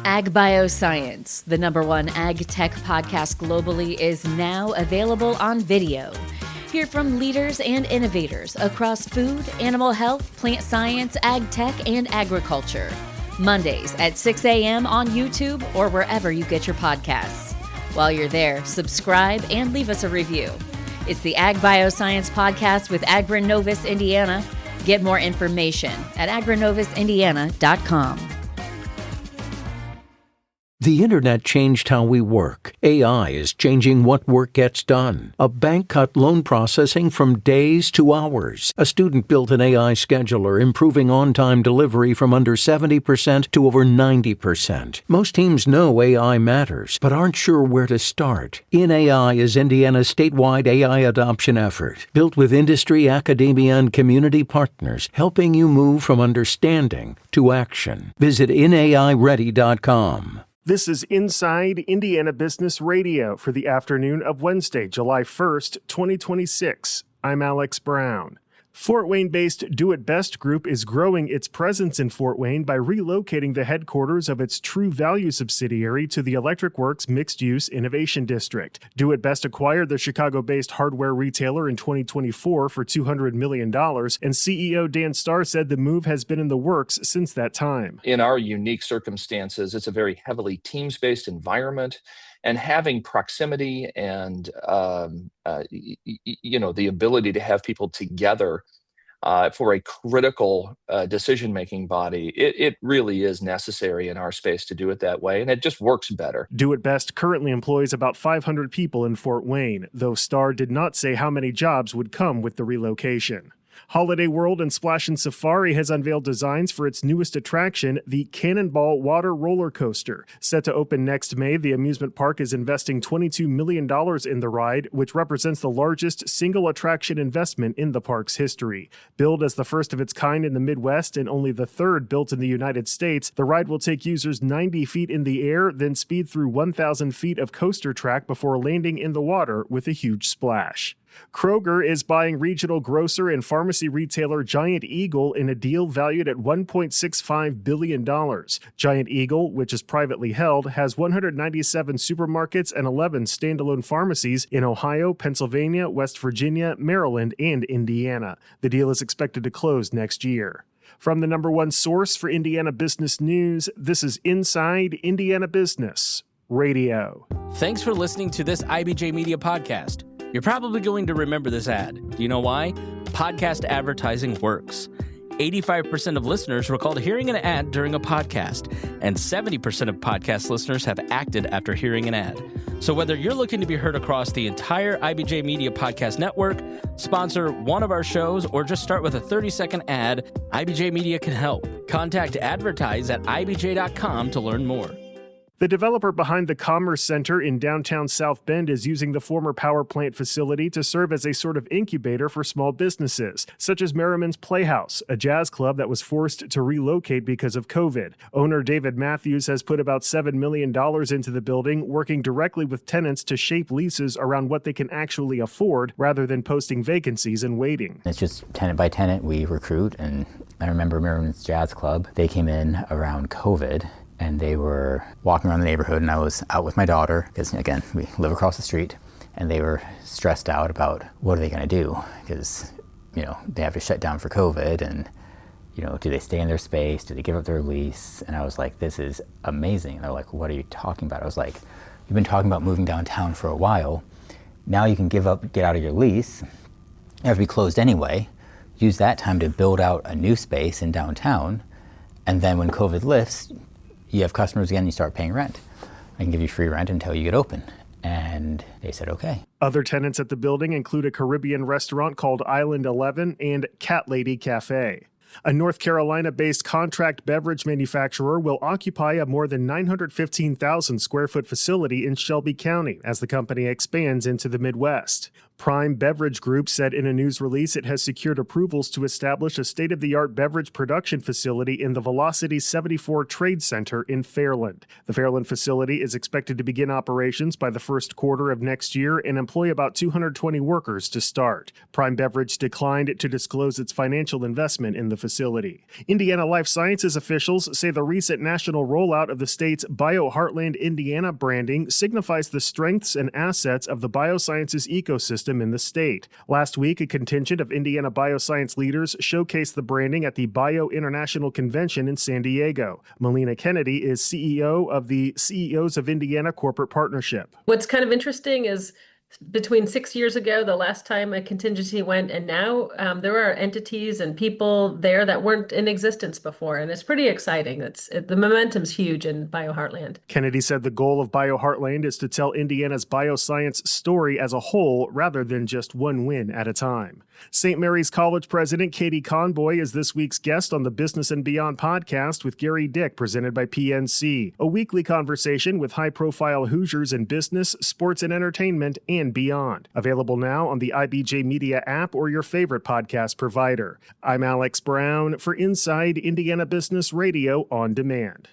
Ag Bioscience, the #1 ag tech podcast globally, is now available on video. Hear from leaders and innovators across food, animal health, plant science, ag tech, and agriculture. Mondays at 6 a.m. on YouTube or wherever you get your podcasts. While you're there, subscribe and leave us a review. It's the Ag Bioscience Podcast with Agronovis Indiana. Get more information at agronovisindiana.com. The internet changed how we work. AI is changing what work gets done. A bank cut loan processing from days to hours. A student built an AI scheduler, improving on-time delivery from under 70% to over 90%. Most teams know AI matters, but aren't sure where to start. InAI is Indiana's statewide AI adoption effort, built with industry, academia, and community partners, helping you move from understanding to action. Visit inaiready.com. This is Inside Indiana Business Radio for the afternoon of Wednesday, July 1st, 2026. I'm Alex Brown. Fort Wayne-based Do It Best Group is growing its presence in Fort Wayne by relocating the headquarters of its True Value subsidiary to the Electric Works Mixed-Use Innovation District. Do It Best acquired the Chicago-based hardware retailer in 2024 for $200 million, and CEO Dan Starr said the move has been in the works since that time. In our unique circumstances, it's a very heavily teams-based environment. And having proximity and the ability to have people together for a critical decision-making body, it really is necessary in our space to do it that way, and it just works better. Do It Best currently employs about 500 people in Fort Wayne, though Starr did not say how many jobs would come with the relocation. Holiday World and Splashin Safari has unveiled designs for its newest attraction, the Cannonball water roller coaster. Set to open next May, the amusement park is investing $22 million in the ride, which represents the largest single attraction investment in the park's history. Billed as the first of its kind in the Midwest and only the third built in the United States, the ride will take users 90 feet in the air, then speed through 1,000 feet of coaster track before landing in the water with a huge splash. Kroger is buying regional grocer and pharmacy retailer Giant Eagle in a deal valued at $1.65 billion. Giant Eagle, which is privately held, has 197 supermarkets and 11 standalone pharmacies in Ohio, Pennsylvania, West Virginia, Maryland, and Indiana. The deal is expected to close next year. From the #1 source for Indiana business news, this is Inside Indiana Business Radio. Thanks for listening to this IBJ Media podcast. You're probably going to remember this ad. Do you know why? Podcast advertising works. 85% of listeners recalled hearing an ad during a podcast, and 70% of podcast listeners have acted after hearing an ad. So whether you're looking to be heard across the entire IBJ Media podcast network, sponsor one of our shows, or just start with a 30-second ad, IBJ Media can help. Contact advertise@ibj.com to learn more. The developer behind the Commerce Center in downtown South Bend is using the former power plant facility to serve as a sort of incubator for small businesses, such as Merriman's Playhouse, a jazz club that was forced to relocate because of COVID. Owner David Matthews has put about $7 million into the building, working directly with tenants to shape leases around what they can actually afford rather than posting vacancies and waiting. It's just tenant by tenant we recruit, and I remember Merriman's Jazz Club, they came in around COVID. And they were walking around the neighborhood, and I was out with my daughter, because, again, we live across the street, and they were stressed out about what are they going to do, because, they have to shut down for COVID, and, do they stay in their space? Do they give up their lease? And I was like, this is amazing. And they're like, what are you talking about? I was like, you've been talking about moving downtown for a while. Now you can get out of your lease. You have to be closed anyway. Use that time to build out a new space in downtown, and then when COVID lifts, you have customers again, you start paying rent. I can give you free rent until you get open. And they said, okay. Other tenants at the building include a Caribbean restaurant called Island 11 and Cat Lady Cafe. A North Carolina-based contract beverage manufacturer will occupy a more than 915,000 square foot facility in Shelby County as the company expands into the Midwest. Prime Beverage Group said in a news release it has secured approvals to establish a state-of-the-art beverage production facility in the Velocity 74 Trade Center in Fairland. The Fairland facility is expected to begin operations by the first quarter of next year and employ about 220 workers to start. Prime Beverage declined to disclose its financial investment in the facility. Indiana Life Sciences officials say the recent national rollout of the state's BioHeartland Indiana branding signifies the strengths and assets of the biosciences ecosystem in the state. Last week, a contingent of Indiana bioscience leaders showcased the branding at the Bio International Convention in San Diego. Melina Kennedy is CEO of the CEOs of Indiana Corporate Partnership. What's kind of interesting is between 6 years ago, the last time a contingency went, and now there are entities and people there that weren't in existence before, and it's pretty exciting. The momentum's huge in BioHeartland. Kennedy said the goal of BioHeartland is to tell Indiana's bioscience story as a whole rather than just one win at a time. St. Mary's College President Katie Conboy is this week's guest on the Business and Beyond podcast with Gary Dick, presented by PNC, a weekly conversation with high-profile Hoosiers in business, sports and entertainment, and beyond. Available now on the IBJ Media app or your favorite podcast provider. I'm Alex Brown for Inside Indiana Business Radio on Demand.